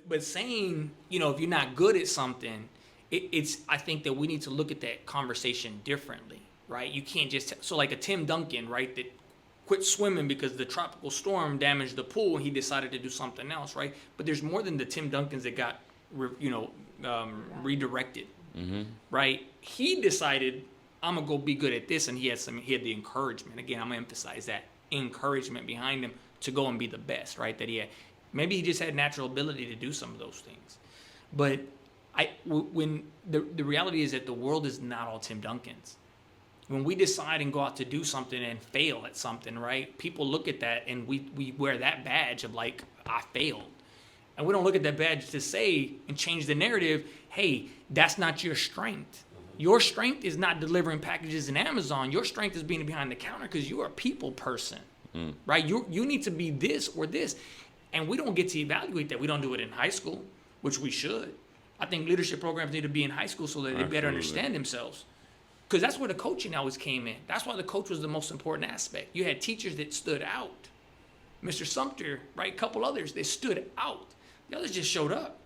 But saying, if you're not good at something, I think that we need to look at that conversation differently, right? You can't just, so like a Tim Duncan, right, that quit swimming because the tropical storm damaged the pool and he decided to do something else, right? But there's more than the Tim Duncans that got, redirected, right? He decided, I'm going to go be good at this, and he had the encouragement. Again, I'm going to emphasize that encouragement behind him to go and be the best, right? That he had. Maybe he just had natural ability to do some of those things. But when the reality is that the world is not all Tim Duncans. When we decide and go out to do something and fail at something, right? People look at that and we wear that badge of like, I failed. And we don't look at that badge to say and change the narrative, hey, that's not your strength. Your strength is not delivering packages in Amazon. Your strength is being behind the counter because you're a people person, right? You need to be this or this. And we don't get to evaluate that. We don't do it in high school, which we should. I think leadership programs need to be in high school so that they better understand themselves. Because that's where the coaching always came in. That's why the coach was the most important aspect. You had teachers that stood out. Mr. Sumter, right? A couple others that stood out. The others just showed up.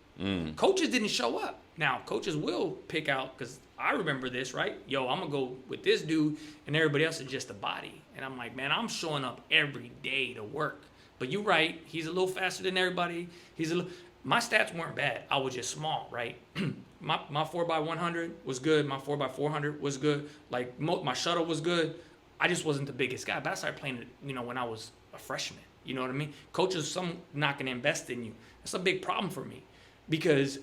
Coaches didn't show up. Now, coaches will pick out, because I remember this, right? Yo, I'm going to go with this dude, and everybody else is just a body. And I'm like, man, I'm showing up every day to work. But you're right. He's a little faster than everybody. My stats weren't bad. I was just small, right? my 4x100 was good. My 4x400 was good. Like my shuttle was good. I just wasn't the biggest guy. But I started playing it, when I was a freshman. You know what I mean? Coaches, some not going to invest in you. That's a big problem for me because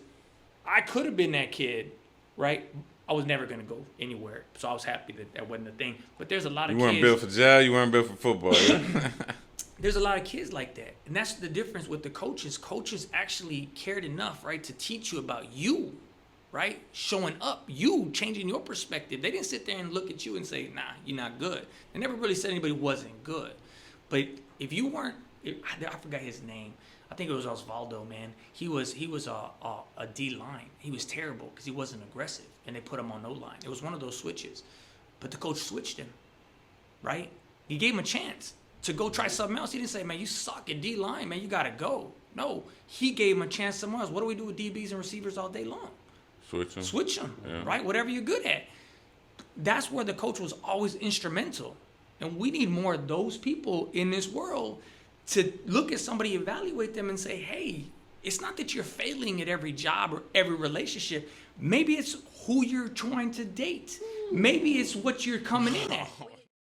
I could have been that kid, right? I was never going to go anywhere. So I was happy that wasn't a thing. But there's a lot of kids. You weren't built for jail. You weren't built for football. There's a lot of kids like that. And that's the difference with the coaches. Coaches actually cared enough, right, to teach you about you, right? Showing up, you changing your perspective. They didn't sit there and look at you and say, nah, you're not good. They never really said anybody wasn't good. But if you weren't, I forgot his name. I think it was Osvaldo, man. He was a D-line. He was terrible because he wasn't aggressive, and they put him on O-line. It was one of those switches. But the coach switched him, right? He gave him a chance to go try something else. He didn't say, man, you suck at D-line, man, you got to go. No, he gave him a chance somewhere else. What do we do with DBs and receivers all day long? Switch them, right? Whatever you're good at. That's where the coach was always instrumental. And we need more of those people in this world to look at somebody, evaluate them, and say, hey, it's not that you're failing at every job or every relationship. Maybe it's who you're trying to date. Maybe it's what you're coming in at.